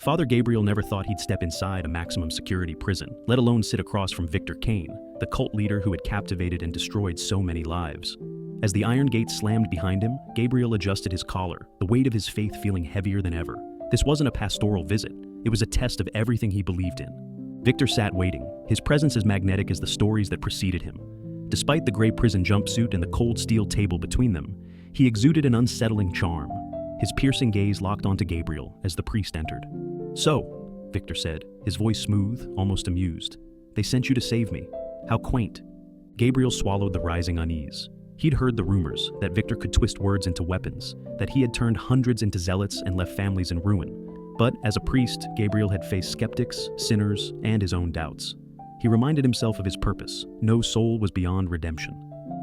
Father Gabriel never thought he'd step inside a maximum security prison, let alone sit across from Victor Kane, the cult leader who had captivated and destroyed so many lives. As the iron gate slammed behind him, Gabriel adjusted his collar, the weight of his faith feeling heavier than ever. This wasn't a pastoral visit, it was a test of everything he believed in. Victor sat waiting, his presence as magnetic as the stories that preceded him. Despite the gray prison jumpsuit and the cold steel table between them, he exuded an unsettling charm. His piercing gaze locked onto Gabriel as the priest entered. "So," Victor said, his voice smooth, almost amused. "They sent you to save me. How quaint." Gabriel swallowed the rising unease. He'd heard the rumors that Victor could twist words into weapons, that he had turned hundreds into zealots and left families in ruin. But as a priest, Gabriel had faced skeptics, sinners, and his own doubts. He reminded himself of his purpose. No soul was beyond redemption.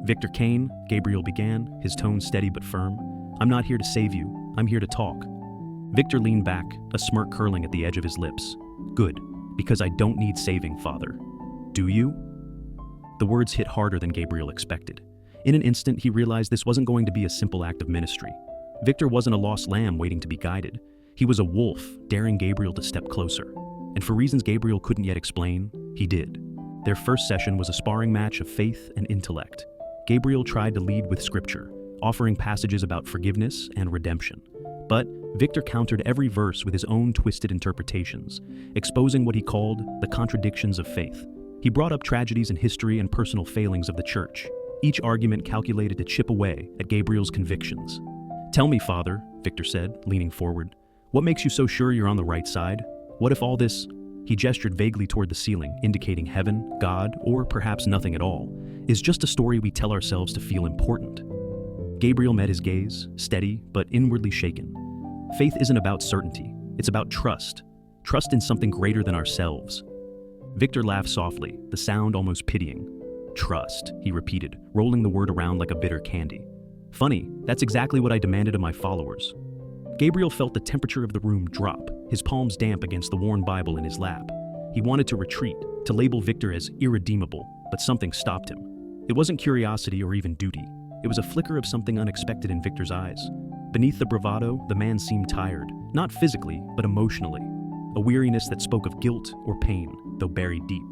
"Victor Kane," Gabriel began, his tone steady but firm, "I'm not here to save you. I'm here to talk." Victor leaned back, a smirk curling at the edge of his lips. "Good, because I don't need saving, Father. Do you?" The words hit harder than Gabriel expected. In an instant, he realized this wasn't going to be a simple act of ministry. Victor wasn't a lost lamb waiting to be guided. He was a wolf, daring Gabriel to step closer. And for reasons Gabriel couldn't yet explain, he did. Their first session was a sparring match of faith and intellect. Gabriel tried to lead with scripture, offering passages about forgiveness and redemption. But Victor countered every verse with his own twisted interpretations, exposing what he called the contradictions of faith. He brought up tragedies in history and personal failings of the church, each argument calculated to chip away at Gabriel's convictions. "Tell me, Father," Victor said, leaning forward, "what makes you so sure you're on the right side? What if all this—" He gestured vaguely toward the ceiling, indicating heaven, God, or perhaps nothing at all, "is just a story we tell ourselves to feel important." Gabriel met his gaze, steady but inwardly shaken. Faith isn't about certainty, it's about trust. Trust in something greater than ourselves. Victor laughed softly, the sound almost pitying. "Trust," he repeated, rolling the word around like a bitter candy. "Funny, that's exactly what I demanded of my followers." Gabriel felt the temperature of the room drop, his palms damp against the worn Bible in his lap. He wanted to retreat, to label Victor as irredeemable, but something stopped him. It wasn't curiosity or even duty. It was a flicker of something unexpected in Victor's eyes. Beneath the bravado, the man seemed tired, not physically, but emotionally. A weariness that spoke of guilt or pain, though buried deep.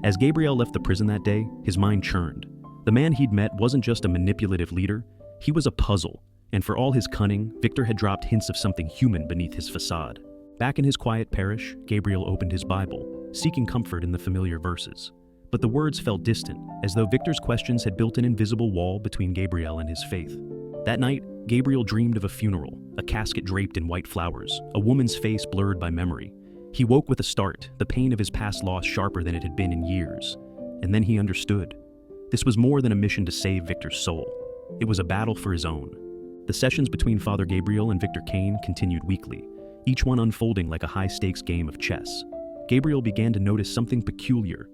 As Gabriel left the prison that day, his mind churned. The man he'd met wasn't just a manipulative leader, he was a puzzle, and for all his cunning, Victor had dropped hints of something human beneath his facade. Back in his quiet parish, Gabriel opened his Bible, seeking comfort in the familiar verses. But the words felt distant, as though Victor's questions had built an invisible wall between Gabriel and his faith. That night, Gabriel dreamed of a funeral, a casket draped in white flowers, a woman's face blurred by memory. He woke with a start, the pain of his past loss sharper than it had been in years. And then he understood. This was more than a mission to save Victor's soul. It was a battle for his own. The sessions between Father Gabriel and Victor Kane continued weekly, each one unfolding like a high-stakes game of chess. Gabriel began to notice something peculiar.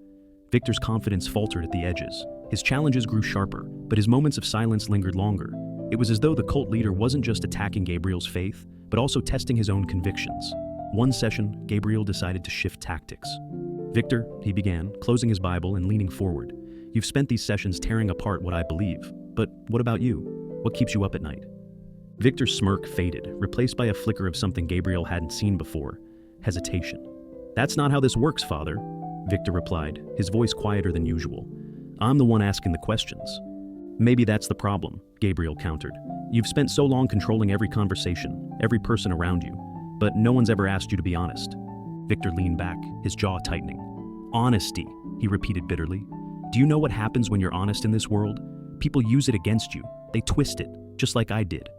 Victor's confidence faltered at the edges. His challenges grew sharper, but his moments of silence lingered longer. It was as though the cult leader wasn't just attacking Gabriel's faith, but also testing his own convictions. One session, Gabriel decided to shift tactics. "Victor," he began, closing his Bible and leaning forward, "you've spent these sessions tearing apart what I believe. But what about you? What keeps you up at night?" Victor's smirk faded, replaced by a flicker of something Gabriel hadn't seen before: hesitation. "That's not how this works, Father," Victor replied, his voice quieter than usual. "I'm the one asking the questions." "Maybe that's the problem," Gabriel countered. "You've spent so long controlling every conversation, every person around you, but no one's ever asked you to be honest." Victor leaned back, his jaw tightening. "Honesty," he repeated bitterly. "Do you know what happens when you're honest in this world? People use it against you. They twist it, just like I did."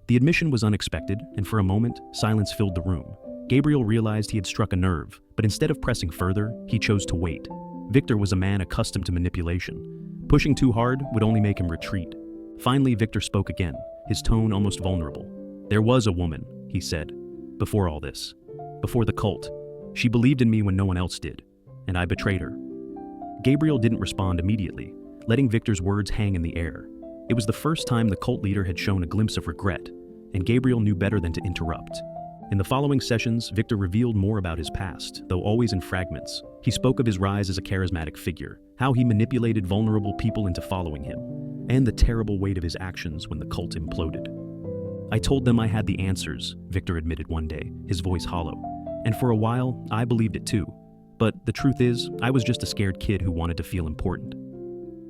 The admission was unexpected, and for a moment, silence filled the room. Gabriel realized he had struck a nerve, but instead of pressing further, he chose to wait. Victor was a man accustomed to manipulation. Pushing too hard would only make him retreat. Finally, Victor spoke again, his tone almost vulnerable. "There was a woman," he said, "before all this. Before the cult. She believed in me when no one else did, and I betrayed her." Gabriel didn't respond immediately, letting Victor's words hang in the air. It was the first time the cult leader had shown a glimpse of regret, and Gabriel knew better than to interrupt. In the following sessions, Victor revealed more about his past, though always in fragments. He spoke of his rise as a charismatic figure, how he manipulated vulnerable people into following him, and the terrible weight of his actions when the cult imploded. "I told them I had the answers," Victor admitted one day, his voice hollow. And for a while, I believed it too. But the truth is, I was just a scared kid who wanted to feel important.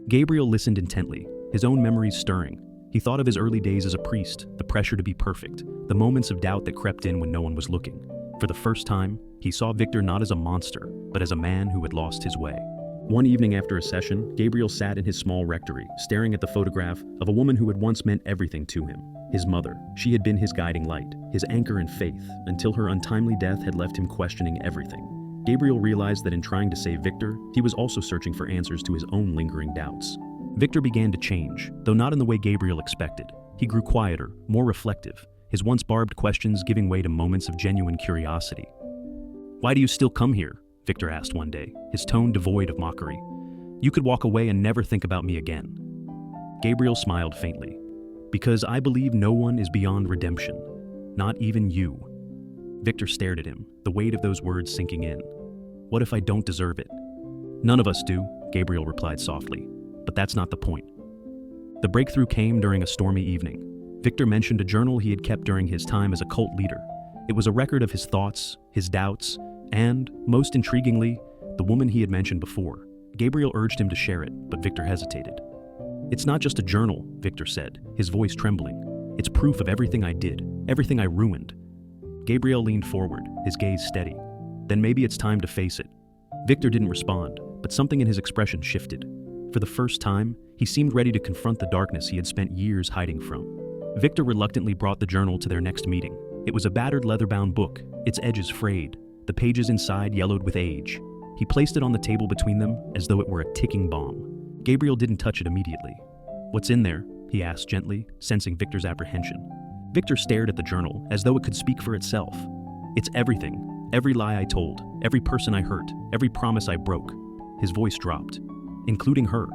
Gabriel listened intently, his own memories stirring. He thought of his early days as a priest, the pressure to be perfect, the moments of doubt that crept in when no one was looking. For the first time, he saw Victor not as a monster, but as a man who had lost his way. One evening after a session, Gabriel sat in his small rectory, staring at the photograph of a woman who had once meant everything to him. His mother. She had been his guiding light, his anchor in faith, until her untimely death had left him questioning everything. Gabriel realized that in trying to save Victor, he was also searching for answers to his own lingering doubts. Victor began to change, though not in the way Gabriel expected. He grew quieter, more reflective, his once barbed questions giving way to moments of genuine curiosity. "Why do you still come here?" Victor asked one day, his tone devoid of mockery. "You could walk away and never think about me again." Gabriel smiled faintly. "Because I believe no one is beyond redemption, not even you." Victor stared at him, the weight of those words sinking in. "What if I don't deserve it?" "None of us do," Gabriel replied softly, "but that's not the point." The breakthrough came during a stormy evening. Victor mentioned a journal he had kept during his time as a cult leader. It was a record of his thoughts, his doubts, and, most intriguingly, the woman he had mentioned before. Gabriel urged him to share it, but Victor hesitated. "It's not just a journal," Victor said, his voice trembling. "It's proof of everything I did, everything I ruined." Gabriel leaned forward, his gaze steady. "Then maybe it's time to face it." Victor didn't respond, but something in his expression shifted. For the first time, he seemed ready to confront the darkness he had spent years hiding from. Victor reluctantly brought the journal to their next meeting. It was a battered leather-bound book, its edges frayed, the pages inside yellowed with age. He placed it on the table between them as though it were a ticking bomb. Gabriel didn't touch it immediately. "What's in there?" he asked gently, sensing Victor's apprehension. Victor stared at the journal as though it could speak for itself. "It's everything. Every lie I told, every person I hurt, every promise I broke." His voice dropped. "Including her."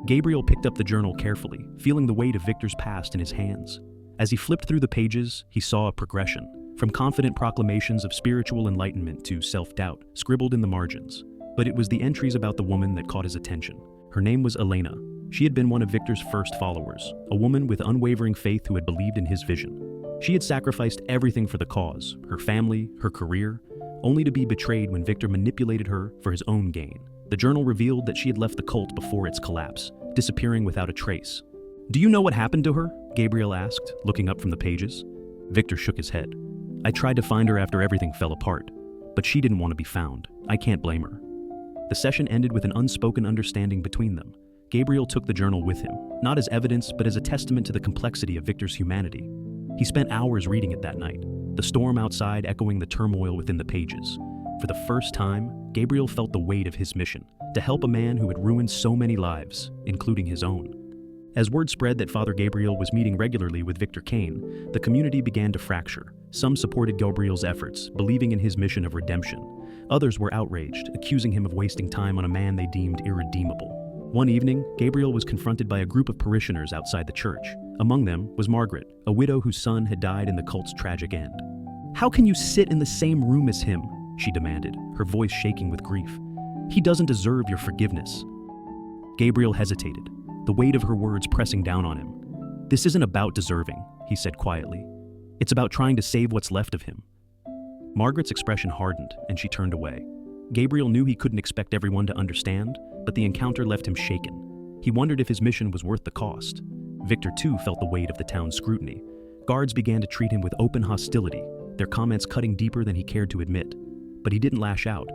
Gabriel picked up the journal carefully, feeling the weight of Victor's past in his hands. As he flipped through the pages, he saw a progression, from confident proclamations of spiritual enlightenment to self-doubt, scribbled in the margins. But it was the entries about the woman that caught his attention. Her name was Elena. She had been one of Victor's first followers, a woman with unwavering faith who had believed in his vision. She had sacrificed everything for the cause, her family, her career, only to be betrayed when Victor manipulated her for his own gain. The journal revealed that she had left the cult before its collapse, disappearing without a trace. "Do you know what happened to her?" Gabriel asked, looking up from the pages. Victor shook his head. "I tried to find her after everything fell apart, but she didn't want to be found. I can't blame her." The session ended with an unspoken understanding between them. Gabriel took the journal with him, not as evidence but as a testament to the complexity of Victor's humanity. He spent hours reading it that night, the storm outside echoing the turmoil within the pages. For the first time, Gabriel felt the weight of his mission, to help a man who had ruined so many lives, including his own. As word spread that Father Gabriel was meeting regularly with Victor Kane, the community began to fracture. Some supported Gabriel's efforts, believing in his mission of redemption. Others were outraged, accusing him of wasting time on a man they deemed irredeemable. One evening, Gabriel was confronted by a group of parishioners outside the church. Among them was Margaret, a widow whose son had died in the cult's tragic end. "How can you sit in the same room as him?" she demanded, her voice shaking with grief. "He doesn't deserve your forgiveness." Gabriel hesitated, the weight of her words pressing down on him. "This isn't about deserving," he said quietly. "It's about trying to save what's left of him." Margaret's expression hardened, and she turned away. Gabriel knew he couldn't expect everyone to understand, but the encounter left him shaken. He wondered if his mission was worth the cost. Victor, too, felt the weight of the town's scrutiny. Guards began to treat him with open hostility, their comments cutting deeper than he cared to admit. But he didn't lash out.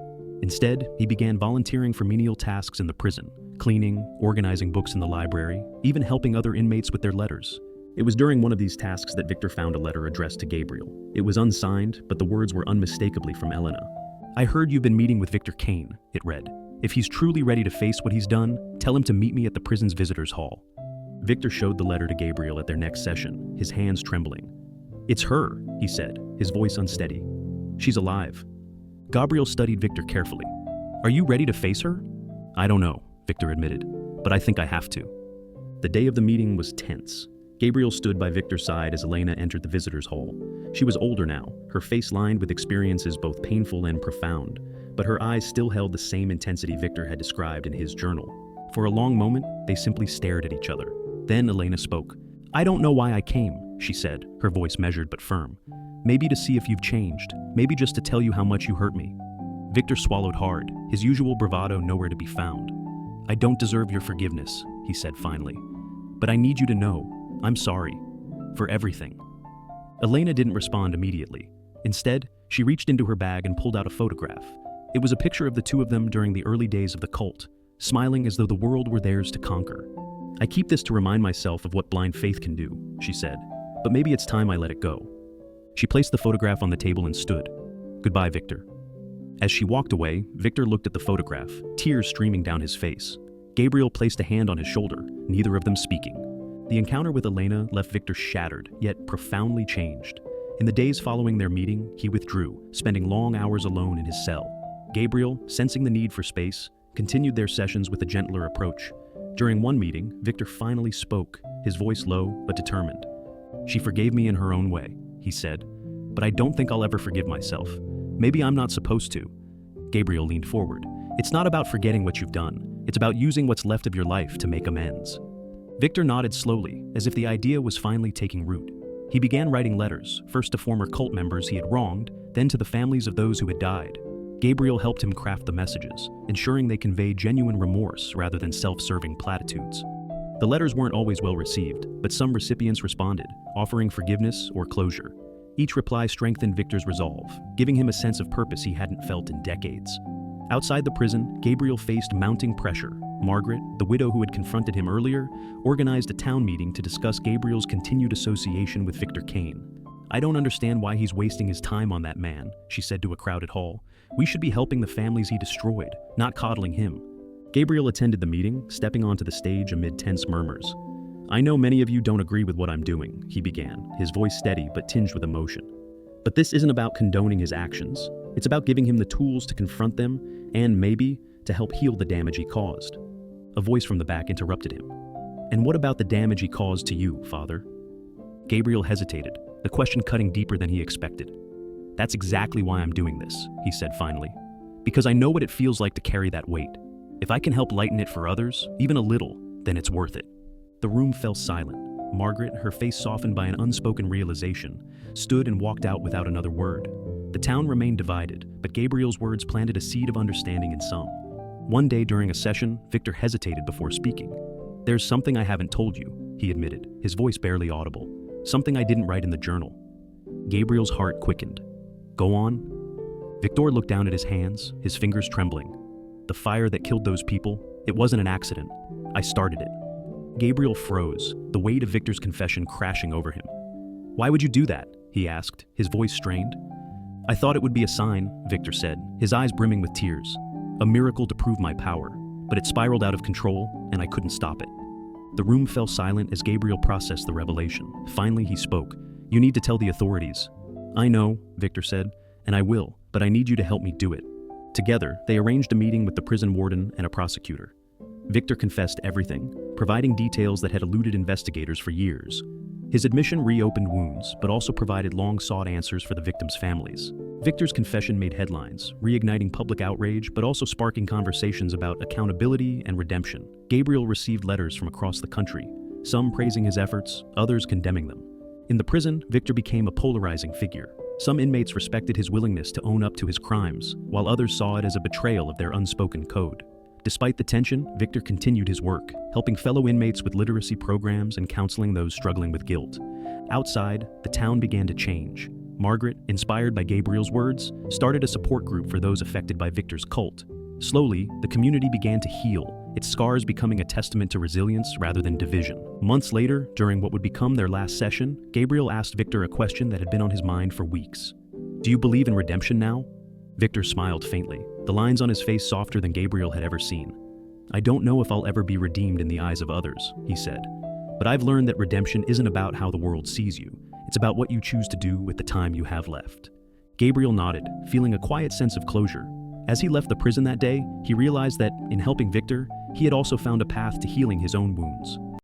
Instead, he began volunteering for menial tasks in the prison, cleaning, organizing books in the library, even helping other inmates with their letters. It was during one of these tasks that Victor found a letter addressed to Gabriel. It was unsigned, but the words were unmistakably from Elena. "I heard you've been meeting with Victor Kane," it read. "If he's truly ready to face what he's done, tell him to meet me at the prison's visitors' hall." Victor showed the letter to Gabriel at their next session, his hands trembling. "It's her," he said, his voice unsteady. "She's alive." Gabriel studied Victor carefully. "Are you ready to face her?" "I don't know," Victor admitted, "but I think I have to." The day of the meeting was tense. Gabriel stood by Victor's side as Elena entered the visitors' hall. She was older now, her face lined with experiences both painful and profound, but her eyes still held the same intensity Victor had described in his journal. For a long moment, they simply stared at each other. Then Elena spoke. "I don't know why I came," she said, her voice measured but firm. Maybe to see if you've changed. Maybe just to tell you how much you hurt me." Victor swallowed hard, his usual bravado nowhere to be found. "I don't deserve your forgiveness," he said finally. "But I need you to know, I'm sorry. For everything." Elena didn't respond immediately. Instead, she reached into her bag and pulled out a photograph. It was a picture of the two of them during the early days of the cult, smiling as though the world were theirs to conquer. "I keep this to remind myself of what blind faith can do," she said, "but maybe it's time I let it go." She placed the photograph on the table and stood. "Goodbye, Victor." As she walked away, Victor looked at the photograph, tears streaming down his face. Gabriel placed a hand on his shoulder, neither of them speaking. The encounter with Elena left Victor shattered, yet profoundly changed. In the days following their meeting, he withdrew, spending long hours alone in his cell. Gabriel, sensing the need for space, continued their sessions with a gentler approach. During one meeting, Victor finally spoke, his voice low but determined. "She forgave me in her own way," he said, "but I don't think I'll ever forgive myself. Maybe I'm not supposed to." Gabriel leaned forward. "It's not about forgetting what you've done. It's about using what's left of your life to make amends." Victor nodded slowly, as if the idea was finally taking root. He began writing letters, first to former cult members he had wronged, then to the families of those who had died. Gabriel helped him craft the messages, ensuring they conveyed genuine remorse rather than self-serving platitudes. The letters weren't always well received, but some recipients responded, offering forgiveness or closure. Each reply strengthened Victor's resolve, giving him a sense of purpose he hadn't felt in decades. Outside the prison, Gabriel faced mounting pressure. Margaret, the widow who had confronted him earlier, organized a town meeting to discuss Gabriel's continued association with Victor Kane. "I don't understand why he's wasting his time on that man," she said to a crowded hall. "We should be helping the families he destroyed, not coddling him." Gabriel attended the meeting, stepping onto the stage amid tense murmurs. "I know many of you don't agree with what I'm doing," he began, his voice steady but tinged with emotion. "But this isn't about condoning his actions. It's about giving him the tools to confront them and, maybe, to help heal the damage he caused." A voice from the back interrupted him. "And what about the damage he caused to you, Father?" Gabriel hesitated, the question cutting deeper than he expected. "That's exactly why I'm doing this," he said finally. "Because I know what it feels like to carry that weight. If I can help lighten it for others, even a little, then it's worth it." The room fell silent. Margaret, her face softened by an unspoken realization, stood and walked out without another word. The town remained divided, but Gabriel's words planted a seed of understanding in some. One day during a session, Victor hesitated before speaking. "There's something I haven't told you," he admitted, his voice barely audible. "Something I didn't write in the journal." Gabriel's heart quickened. "Go on." Victor looked down at his hands, his fingers trembling. "The fire that killed those people, it wasn't an accident. I started it." Gabriel froze, the weight of Victor's confession crashing over him. "Why would you do that?" he asked, his voice strained. "I thought it would be a sign," Victor said, his eyes brimming with tears. "A miracle to prove my power, but it spiraled out of control, and I couldn't stop it." The room fell silent as Gabriel processed the revelation. Finally, he spoke. "You need to tell the authorities." "I know," Victor said, "and I will, but I need you to help me do it." Together, they arranged a meeting with the prison warden and a prosecutor. Victor confessed everything, providing details that had eluded investigators for years. His admission reopened wounds, but also provided long-sought answers for the victims' families. Victor's confession made headlines, reigniting public outrage, but also sparking conversations about accountability and redemption. Gabriel received letters from across the country, some praising his efforts, others condemning them. In the prison, Victor became a polarizing figure. Some inmates respected his willingness to own up to his crimes, while others saw it as a betrayal of their unspoken code. Despite the tension, Victor continued his work, helping fellow inmates with literacy programs and counseling those struggling with guilt. Outside, the town began to change. Margaret, inspired by Gabriel's words, started a support group for those affected by Victor's cult. Slowly, the community began to heal, its scars becoming a testament to resilience rather than division. Months later, during what would become their last session, Gabriel asked Victor a question that had been on his mind for weeks. "Do you believe in redemption now?" Victor smiled faintly, the lines on his face softer than Gabriel had ever seen. "I don't know if I'll ever be redeemed in the eyes of others," he said. "But I've learned that redemption isn't about how the world sees you. It's about what you choose to do with the time you have left." Gabriel nodded, feeling a quiet sense of closure. As he left the prison that day, he realized that, in helping Victor, he had also found a path to healing his own wounds.